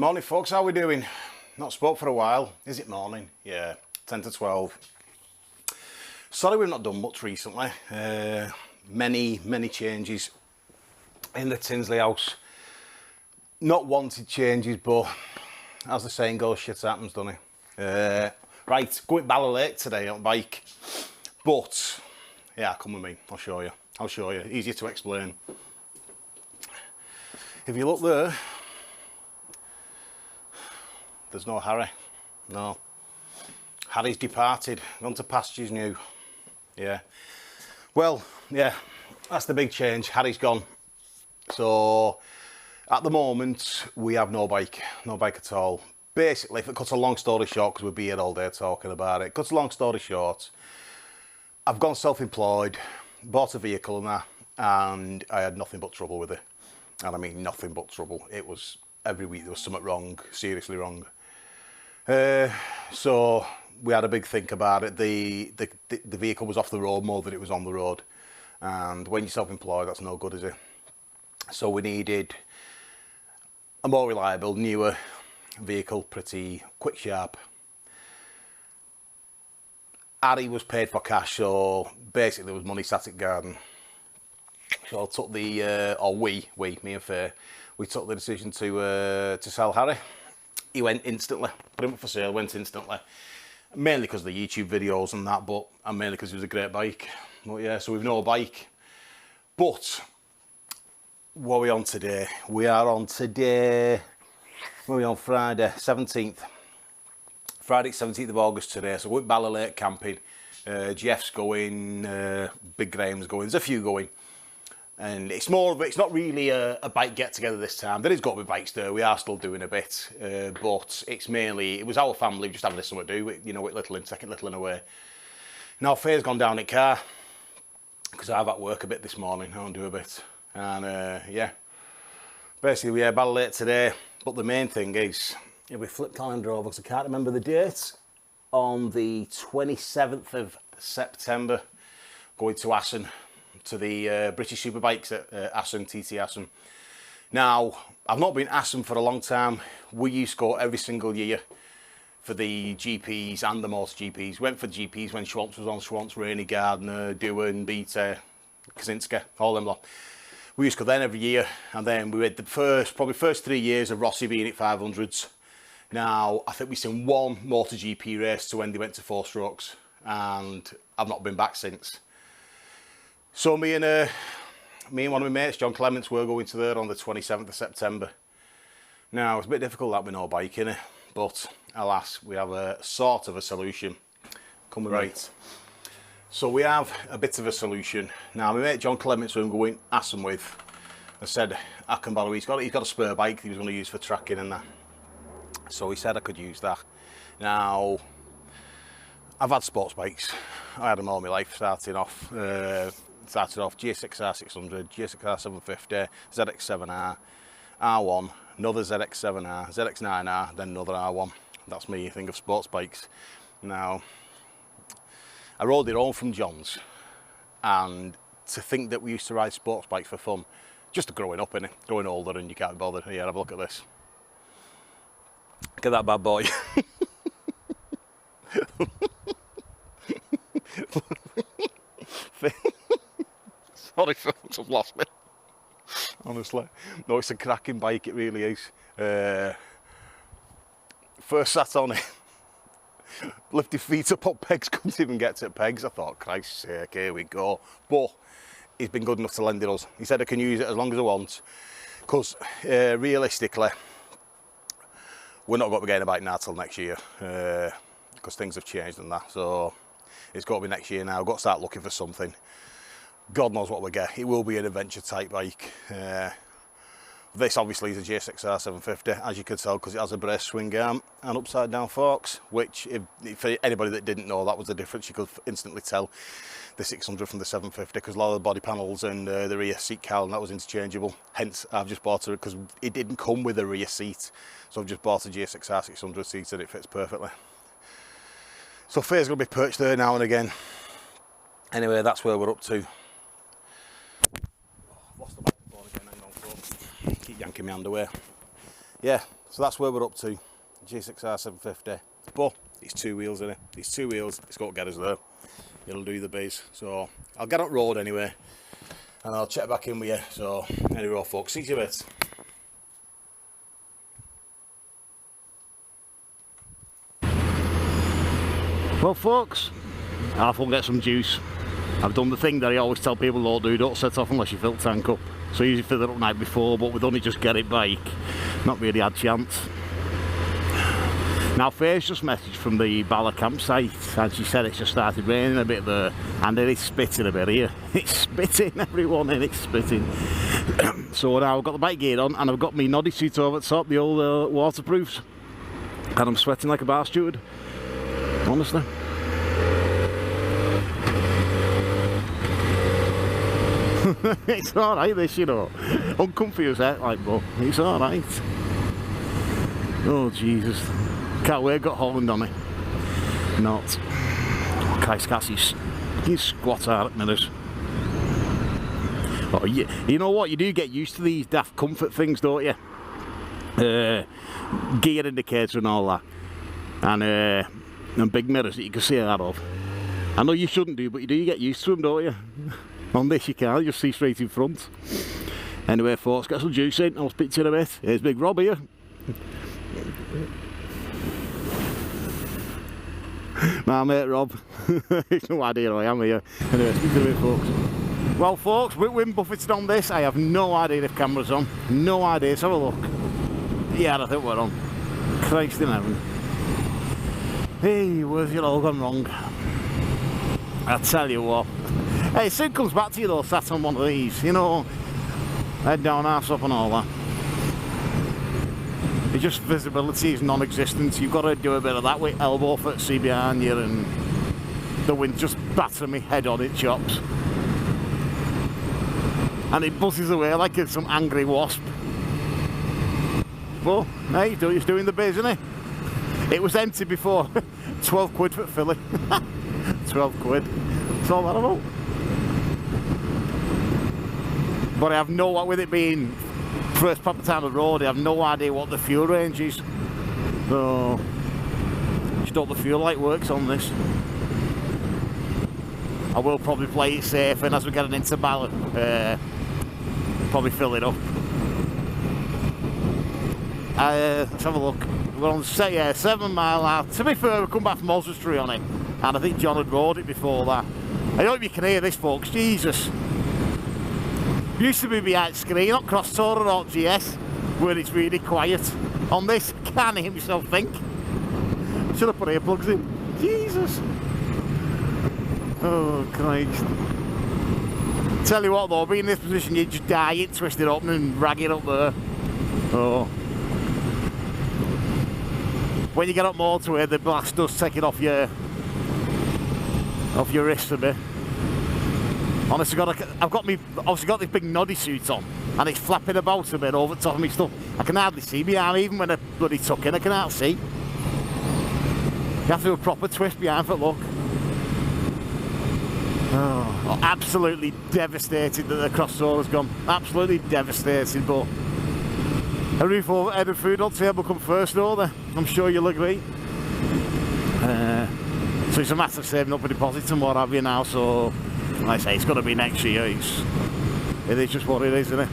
Morning folks, how we doing? Not spoke for a while. Is it morning? Yeah, 10 to 12. Sorry we've not done much recently. Many changes in the Tinsley house. Not wanted changes, but as the saying goes, shit happens, doesn't it? Right, going BALA late today on bike. But, yeah, come with me, I'll show you. Easier to explain. If you look there, there's no Harry. No. Harry's departed, gone to pastures new. Yeah. Well, yeah, that's the big change. Harry's gone. So, at the moment, we have no bike at all. Basically, if it cuts a long story short, because we'll be here all day talking about it, cuts a long story short, I've gone self-employed, bought a vehicle and that, and I had nothing but trouble with it. And I mean nothing but trouble. It was, every week there was something wrong, seriously wrong. So we had a big think about it. The vehicle was off the road more than it was on the road. And when you're self-employed, that's no good, is it? So we needed a more reliable, newer vehicle, pretty quick, sharp. Harry was paid for cash, so basically there was money sat at garden. So I took the, me and Faye, we took the decision to sell Harry. He went instantly, put him up for sale, went instantly. Mainly because of the YouTube videos and that, and mainly because it was a great bike. But yeah, so we've no bike. But, what are we on today? We are on today, what are we on, Friday, 17th. Friday, 17th of August today, so we're at BALA Lake camping. Jeff's going, Big Graham's going, there's a few going. And it's not really a bike get together this time. There is got to be bikes there, we are still doing a bit. But it's mainly, it was our family just having something to do, you know, with little in, taking little in away. Now Faye's gone down in car, because I've at work a bit this morning, I want to do a bit. And yeah, basically we are BALA Lake today. But the main thing is, if we flip calendar over, because I can't remember the date, on the 27th of September, going to Assen, to the British Superbikes at Assen, TT Assen. Now, I've not been Assen for a long time. We used to go every single year for the GPs and the MotoGPs. Went for GPs when Schwantz was on, Schwantz, Rainey, Gardner, Dewan, Beta, Kaczynski, all them lot. We used to go then every year, and then we had the probably first 3 years of Rossi being at 500s. Now, I think we've seen one MotoGP race to when they went to 4 strokes, and I've not been back since. So me and one of my mates, John Clements, were going to there on the 27th of September. Now, it's a bit difficult that with no bike, innit? But, alas, we have a sort of a solution. Coming right. So we have a bit of a solution. Now, my mate John Clements, who I'm going Assen with, I said, I can borrow, he's got a spare bike he was going to use for tracking and that. So he said I could use that. Now, I've had sports bikes. I had them all my life, started off GSXR750, GSXR750, ZX7R, R1, another ZX7R, ZX9R, then another R1. That's me, think of sports bikes. Now, I rode it all from John's, and to think that we used to ride sports bikes for fun, just growing up, innit? Growing older and you can't be bothered. Here, have a look at this. Look at that bad boy. Sorry folks, I've lost me. Honestly. No, it's a cracking bike, it really is. First sat on it, lifted feet up on pegs, couldn't even get to pegs. I thought, Christ's sake, here we go. But he's been good enough to lend it us. He said I can use it as long as I want, because realistically, we're not going to be getting a bike now till next year, because things have changed and that. So it's got to be next year now. I've got to start looking for something. God knows what we get. It will be an adventure type bike. This obviously is a GSXR750, as you can tell, because it has a brace swing arm and upside down forks, which for anybody that didn't know, that was the difference. You could instantly tell the 600 from the 750, because a lot of the body panels and the rear seat cowl, and that was interchangeable. Hence, I've just bought it because it didn't come with a rear seat. So I've just bought a GSXR 600 seat and it fits perfectly. So Faye's going to be perched there now and again. Anyway, that's where we're up to. Lost the microphone again, hang on folks. Keep yanking my hand away. Yeah, So that's where we're up to, GSXR750. But it's 2 wheels in it. It's 2 wheels, it's got to get us there. It'll do the biz. So I'll get on road anyway, and I'll check back in with you. So anyway, folks, see you in a bit. Well, folks, I'll go and get some juice. I've done the thing that I always tell people don't do, don't set off unless you fill the tank up. So I usually fill it up night before, but with only just get it back, not really had chance. Now, Faye's just messaged from the BALA campsite, and she said it's just started raining a bit there, and it is spitting a bit here. It's spitting, everyone, and it's spitting. So now I've got the bike gear on, and I've got my noddy suit over the top, the old waterproofs, and I'm sweating like a bar steward, honestly. It's alright this, you know. Uncomfy as heck, like, but it's alright. Oh Jesus. Can't wait, got Holland on it. Not. Christ, can't see you squat out at minutes. Oh, you know what, you do get used to these daft comfort things, don't you? Gear indicator and all that. And big mirrors that you can see out of. I know you shouldn't do, but you do get used to them, don't you? On this you can't, you see straight in front. Anyway, folks, get some juice in, I'll speak to you in a bit. Here's Big Rob here. My mate Rob. He's no idea who I am here. Anyway, speak to you in a bit, folks. Well, folks, with wind buffeting on this, I have no idea if camera's on. No idea, let's have a look. Yeah, I think we're on. Christ in heaven. Hey, where's it all gone wrong? I tell you what. Hey, it soon comes back to you though, sat on one of these, you know, head down, arse up and all that. It's just visibility is non-existent. You've got to do a bit of that with elbow foot, see behind you, and the wind just battering me head on, it chops. And it buzzes away like it's some angry wasp. But, hey, he's doing the biz, isn't he? It was empty before. 12 quid for filling. 12 quid. That's all that about. But I have no, with it being first proper time of road, I have no idea what the fuel range is. So, just hope the fuel light works on this. I will probably play it safe, and as we're getting into BALA, probably fill it up. Let's have a look. We're on 7 mile out. To be fair, we come back from Oswestry on it, and I think John had rode it before that. I hope you can hear this, folks. Jesus. Used to be behind screen, not cross tour or not GS, where it's really quiet. On this, I can't hear myself think. Should have put earplugs in. Jesus. Oh, Christ. Tell you what though, being in this position, you just die it, twist it up and rag it up there. Oh. When you get up more to it, the blast does take it off your wrist a bit. Honestly, I've obviously got this big noddy suit on, and it's flapping about a bit over the top of me stuff. I can hardly see behind, even when I bloody tuck in, I can hardly see. You have to do a proper twist behind for look. Oh, absolutely devastated that the crossover's gone. Absolutely devastated, but a roof over head of food on table come first, don't they? I'm sure you'll agree. So it's a matter of saving up a deposit and what have you now, so like I say, it's got to be next year. It is just what it is, isn't it?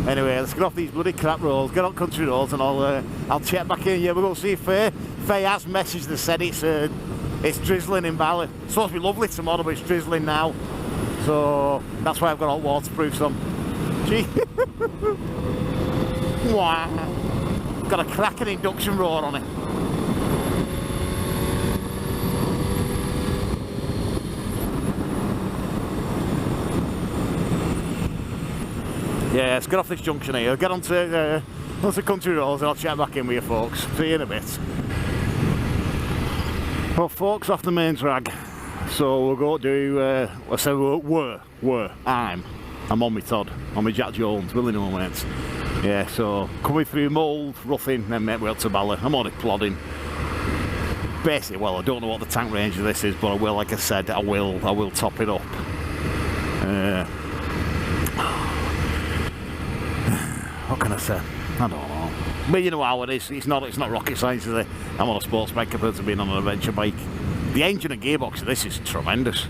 Anyway, let's get off these bloody crap roads, get on country roads, and I'll check back in. Yeah, we're going to see if Faye has messaged and said it's drizzling in BALA. It's supposed to be lovely tomorrow, but it's drizzling now. So that's why I've got all waterproofs on. Gee. Wow. Got a cracking induction roar on it. Yeah, let's get off this junction here, get onto country roads, and I'll check back in with you folks. See you in a bit. Well folks, off the main drag. So we'll go do, I'm on my Todd, on my Jack Jones, Willie no mates. Yeah, so coming through Mould, Roughing, then we're up to BALA. I'm on it plodding. Basically, well, I don't know what the tank range of this is, but I will, like I said, I will top it up. what can I say? I don't know. But you know how it is. It's not rocket science, is it? I'm on a sports bike compared to being on an adventure bike. The engine and gearbox of this is tremendous.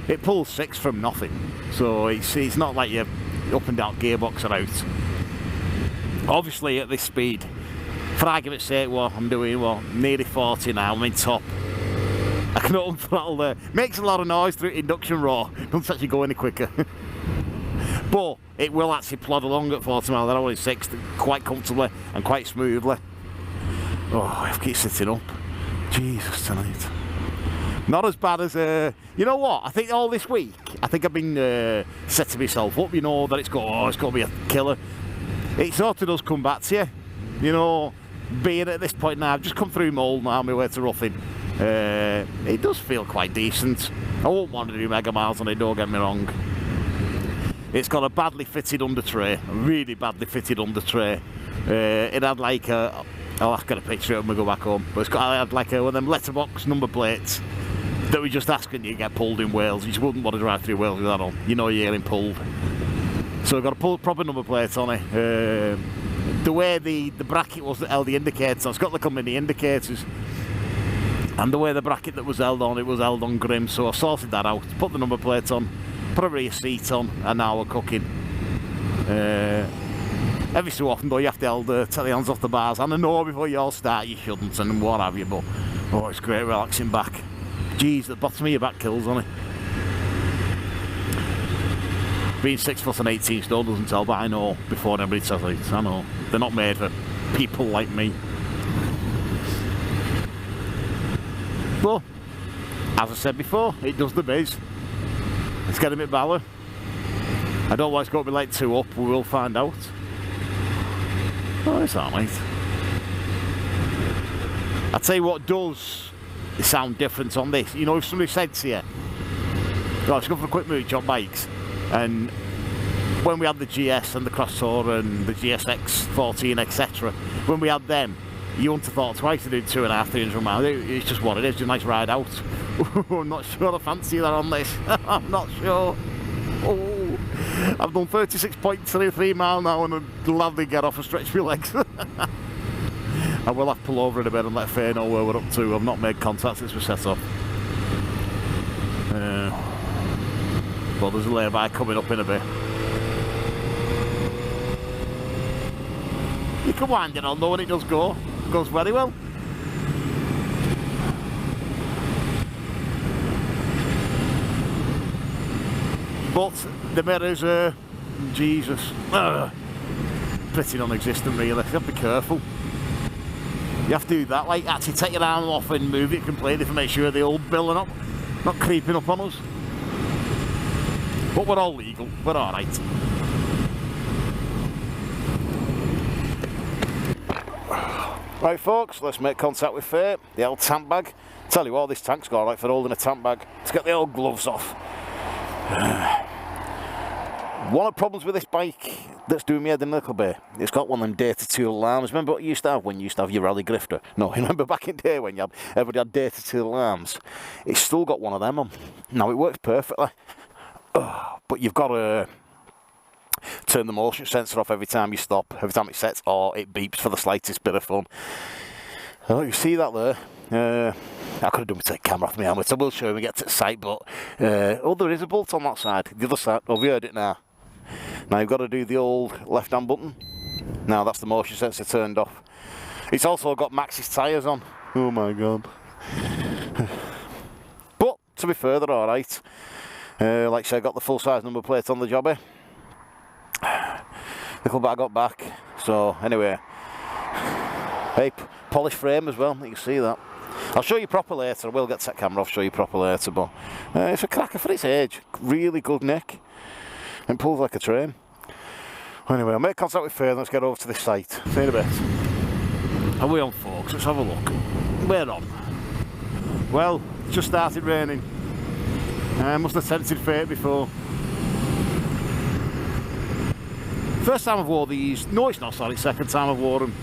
It pulls 6 from nothing, so it's not like your up and down gearbox are out. Obviously, at this speed, for argument's sake, I'm doing nearly 40 now. I'm in top. I can unthrottle there. Makes a lot of noise through induction raw. Doesn't actually go any quicker. But it will actually plod along at 40 miles an hour in 6 quite comfortably and quite smoothly. Oh, I have to keep sitting up. Jesus, tonight. Not as bad as, you know what, I think all this week, I think I've been setting myself up, you know, that it's got to be a killer. It sort of does come back to you, you know, being at this point now, I've just come through Mould now, my way to Roughing. It does feel quite decent. I won't want to do mega miles on it, don't get me wrong. It's got a badly fitted under tray, a really badly fitted under tray. It had like a, I'll have to get a picture of it when we go back home, but it had like one of them letterbox number plates that we just asking you to get pulled in Wales. You just wouldn't want to drive through Wales with that on. You know you're getting pulled. So we've got a proper number plate on it. The way the bracket was that held the indicators, it's got the company indicators. And the way the bracket that was held on, it was held on grim, so I sorted that out, put the number plate on, put a rear seat on, and now we're cooking. Every so often though you have to take the hands off the bars, and I know before you all start you shouldn't and what have you, but oh, it's great relaxing back. Jeez, the bottom of your back kills on it. Being 6 foot and 18 stone doesn't tell, but I know before anybody says it. I know they're not made for people like me. But as I said before, it does the biz. It's getting a bit BALA. I don't want it's going to be like 2 up, we will find out. Oh, it's alright. I'll tell you what does sound different on this. You know, if somebody said to you, oh, let's go for a quick mooch on bikes, and when we had the GS and the Cross Tour and the GSXR750 etc., when we had them, you wouldn't have thought twice to do 250, 300 miles. It's just what it is, just a nice ride out. I'm not sure I fancy that on this. I'm not sure. Oh, I've done 36.33 miles now and I'd gladly get off and stretch my legs. I will have to pull over in a bit and let Faye know where we're up to. I've not made contact since we set off. Well, there's a lay-by coming up in a bit. You can wind it on though when it does go. It goes very well. But the mirrors are, Jesus, pretty non-existent really. You have to be careful. You have to do that, like actually take your arm off and move it completely to make sure the old bill are not creeping up on us. But we're all legal, we're alright. Right folks, let's make contact with Faye, the old tank bag. Tell you what, this tank's got right for holding a tank bag. Let's get the old gloves off. One of the problems with this bike that's doing me head in a little bit, it's got one of them data tool alarms. Remember what you used to have when you used to have your rally grifter? No, remember back in the day when everybody had data tool alarms? It's still got one of them on. Now it works perfectly, but you've got to turn the motion sensor off every time you stop, every time it sets, or it beeps for the slightest bit of fun. Oh, you see that there? I could have done with take camera off my helmet. I will show you when we get to the site, but oh, there is a bolt on that side. The other side, oh, have you heard it now? Now you've got to do the old left-hand button. Now that's the motion sensor turned off. It's also got Max's tyres on. Oh my god. But to be fair, they're alright. Like I said, I got the full-size number plate on the jobby. Little bit I got back. So anyway, hey, polished frame as well. You can see that. I'll show you proper later. I will get that camera off, show you proper later. But it's a cracker for its age. Really good neck. And pulls like a train. Anyway, I'll make contact with Faye. Let's get over to this site. See you in a bit. Are we on, folks? Let's have a look. We're on. Well, it's just started raining. I must have tempted fate before. First time I've wore these. No, it's not, sorry. Second time I've worn them.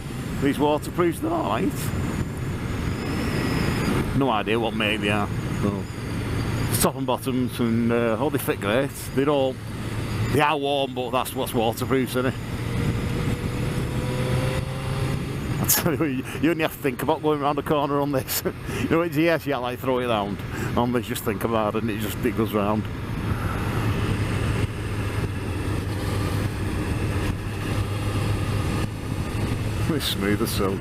These waterproofs, they're alright. No idea what make they are. So, top and bottoms, and they fit great. They are warm, but that's what's waterproof, isn't it? So you only have to think about going around the corner on this. You know, it's GS, you like throw it around. On this, just think about it, and it goes round. It's smooth as silk.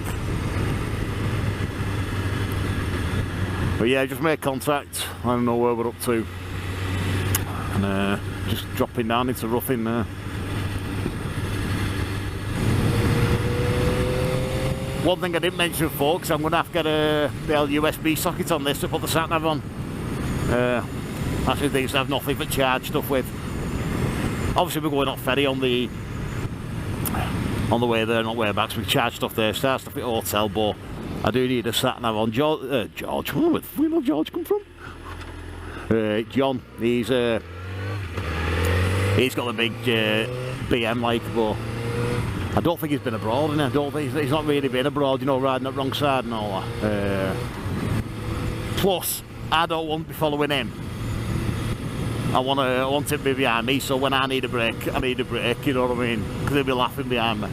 But yeah, just made contact. I don't know where we're up to, and just dropping down into roughing there. One thing I didn't mention, folks, I'm going to have to get the old USB socket on this to put the sat-nav on. Actually, these have nothing but charge stuff with. Obviously, we're going off ferry on the way there, not way back, so we charge stuff there, start stuff at the hotel, but I do need a sat-nav on. George, where did George come from? John, he's got the big BM like, but I don't think he's been abroad, and I don't think he's not really been abroad, you know, riding that wrong side and all that. Plus, I don't want to be following him. I want him to be behind me, so when I need a break, you know what I mean? Because he'll be laughing behind me.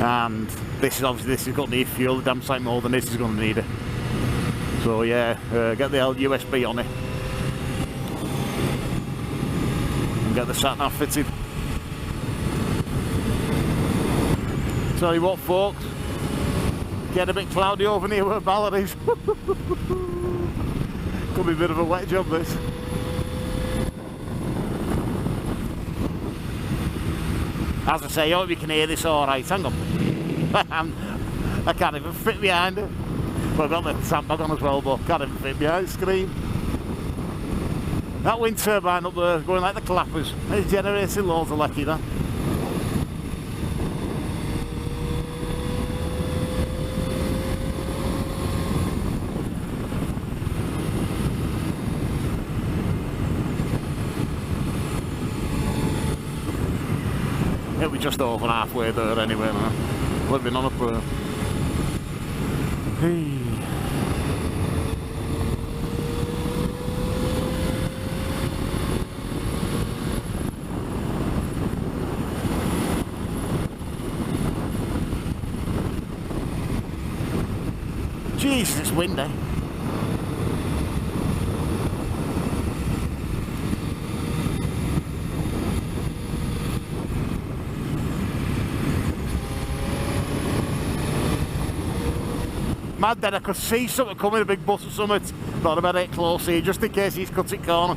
And this is going to need fuel, the damn sight more than this is going to need it. So yeah, get the old USB on it. And get the sat-nav fitted. Tell you what, folks, get a bit cloudy over near where BALA is. Could be a bit of a wet job, this. As I say, I hope you can hear this alright. Hang on. I can't even fit behind it. Well, I've got the sandbag on as well, but can't even fit behind the screen. That wind turbine up there going like the clappers. It's generating loads of lecky, that. It'll be just over halfway there anyway, man. Living on a prayer. Hey. Jesus, it's windy. Mad then I could see something coming, a big bus or something. Thought about it close here, just in case he's cut it corner.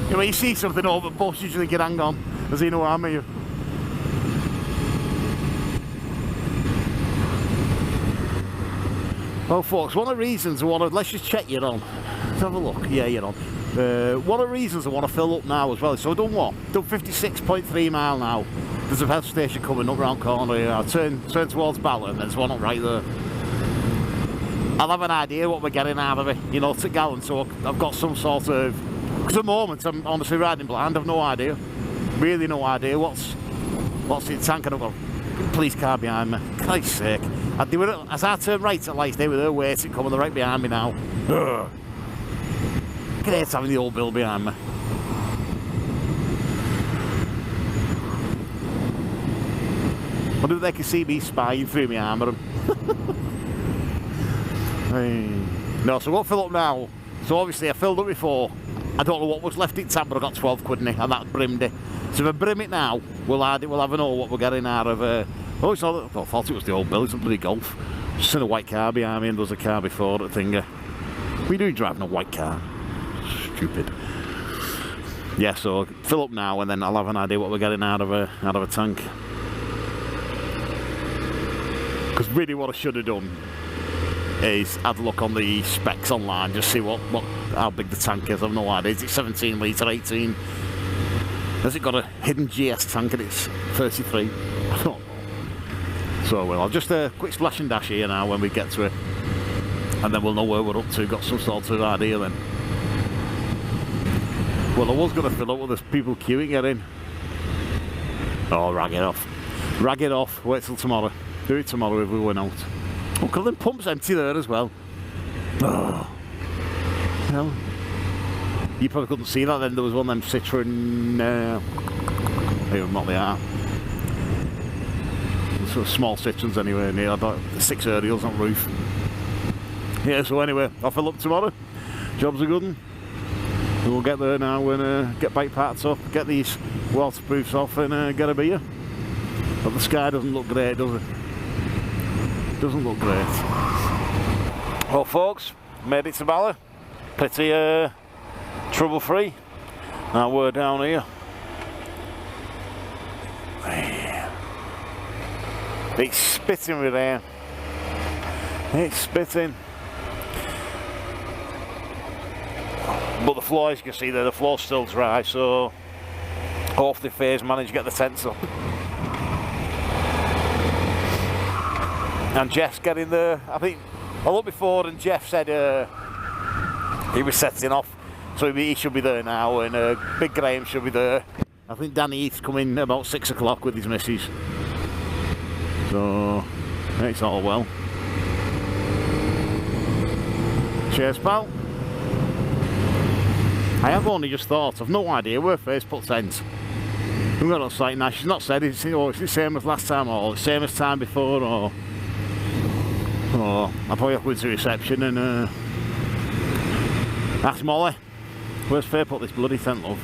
You know, when you see something over the bus, you just think, hang on, does he know I'm here? Well, folks, one of the reasons I want to, let's just check you're on. Let's have a look. Yeah, you're on. One of the reasons I want to fill up now as well, so I've done what? Done 56.3 mile now. There's a petrol station coming up round the corner here. I'll turn towards BALA, and there's one up right there. I'll have an idea what we're getting out of it, you know, to gallon, so I've got some sort of... Because at the moment, I'm honestly riding blind, I've no idea. Really no idea what's in the tank, and I've got a police car behind me. Christ's sake. As I turn right at lights, they were there waiting, coming right behind me now. Ugh. Great having the old bill behind me. I wonder if they can see me spying through my armour. No, so I won't fill up now. So obviously I filled up before. I don't know what was left in tank, but I got 12 quid in it, and that brimmed it. So if I brim it now, we'll have a know what we're getting out of. Oh, it's not. I thought it was the old bill. It's a bloody Golf. Just in a white car behind me, and there's a car before that thing. We do driving a white car. Stupid. Yeah, so fill up now, and then I'll have an idea what we're getting out of a tank. Because really, what I should have done is had a look on the specs online, just see how big the tank is. I've no idea. Is it 17 litre, 18? Has it got a hidden GS tank and it's 33? I don't know. So well, I'll just quick splash and dash here now when we get to it, and then we'll know where we're up to. Got some sort of idea then. Well, I was going to fill up with there's people queuing get in. Oh, rag it off. Rag it off. Wait till tomorrow. Do it tomorrow if we went out. Oh, because the pump's empty there as well. Oh. Well, you probably couldn't see that then. There was one of them Citroen idea what they are. Sort of small citizens anyway near. I got 6 aerials on roof. Yeah, so anyway, I'll fill up tomorrow. Job's a good one. We'll get there now and get bike parts up, get these waterproofs off and get a beer. But the sky doesn't look great, does it? Doesn't look great. Well folks, made it to BALA. Pretty trouble free. Now we're down here. It's spitting with rain. It's spitting. But the floor, as you can see there, the floor's still dry, so hopefully Faye's managed to get the tents up. And Jeff's getting there. I think I looked before and Jeff said he was setting off, so he should be there now, and Big Graham should be there. I think Danny Heath's coming about 6 o'clock with his missus. So it's all well. Cheers, pal. I have only just thought, I've no idea where Faye's put tent. We've got no site now. She's not said it's the same as last time or the same as time before, or I'll probably have to go to reception and ask Molly. Where's Faye put this bloody tent, love?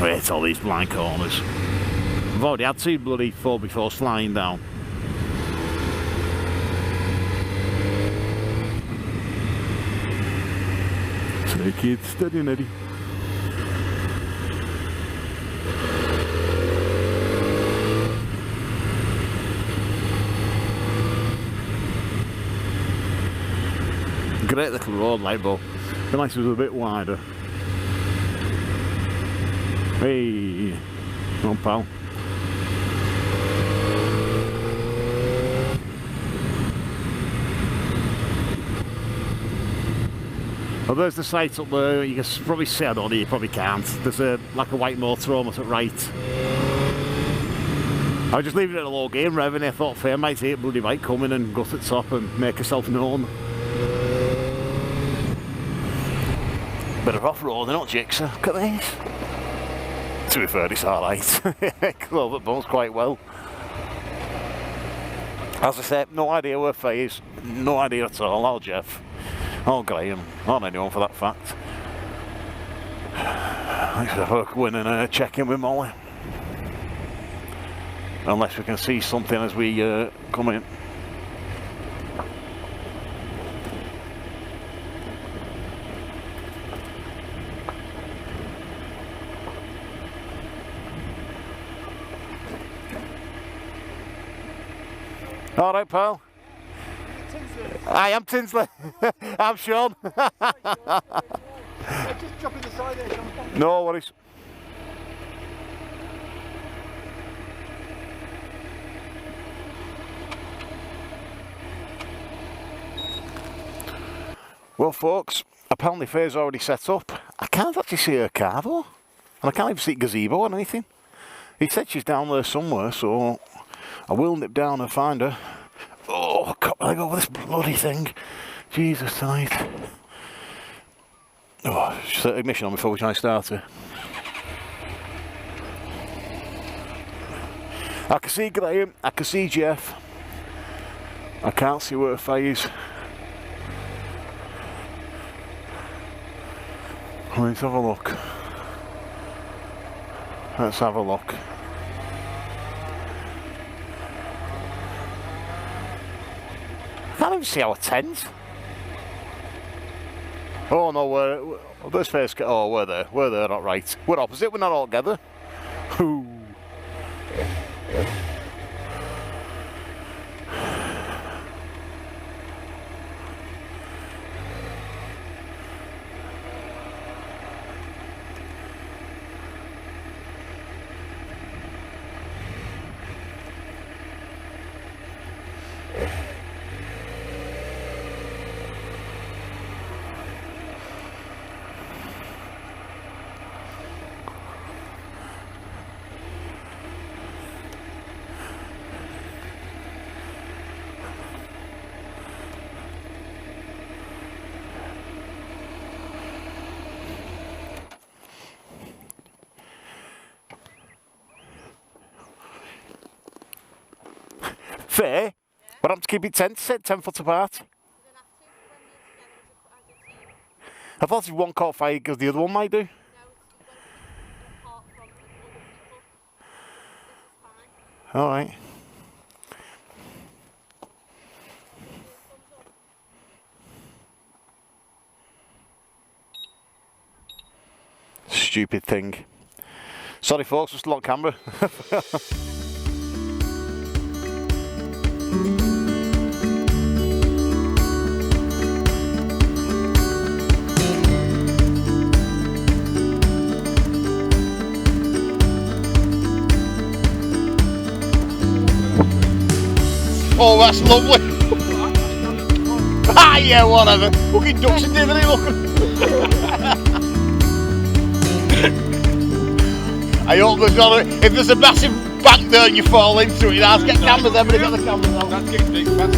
I hate all these blind corners. I've already had 2 bloody 4x4s flying down. Take it steady and Eddie. Great little road like, but the nice was a bit wider. Hey, come on pal. Well, there's the site up there. You can probably see, I don't know, you probably can't. There's like a white motorhome at right. I was just leaving it at a low game rev and I thought Faye might see a bloody bike coming and go to the top and make herself known. Bit of off-road, they're not jigsaw. Look at this. To be fair, it's alright. Clover bones quite well. As I said, no idea where Faye is. No idea at all. Or Jeff. Or Graham. Or anyone for that fact. Let's have a go in and check in with Molly. Unless we can see something as we come in. All right, pal. I am Tinsley. I'm Sean. Just drop in the side there, Sean. No worries. Well, folks, apparently Faye's already set up. I can't actually see her car though, and I can't even see gazebo or anything. He said she's down there somewhere, so I will nip down and find her. Oh, God, I go with this bloody thing. Jesus tonight. Oh, set ignition on before we try and start it. I can see Graham, I can see Jeff. I can't see where Faye is. Let's have a look. Let's have a look. I can't even see our tent. Oh no, there's Faye's. Oh, we're there. We're there, not right. We're opposite, we're not all together. Ooh. Fair. But I'm to keep it 10 foot apart. I thought if one caught fire because the other one might do. Alright. Stupid thing. Sorry folks, just locked camera. Oh, that's lovely. Ah, yeah, whatever. Fucking ducks and divot, look. I hope there's not if there's a massive bank there and you fall into it, you have to get cameras, everybody got the cameras on. That's getting big, that's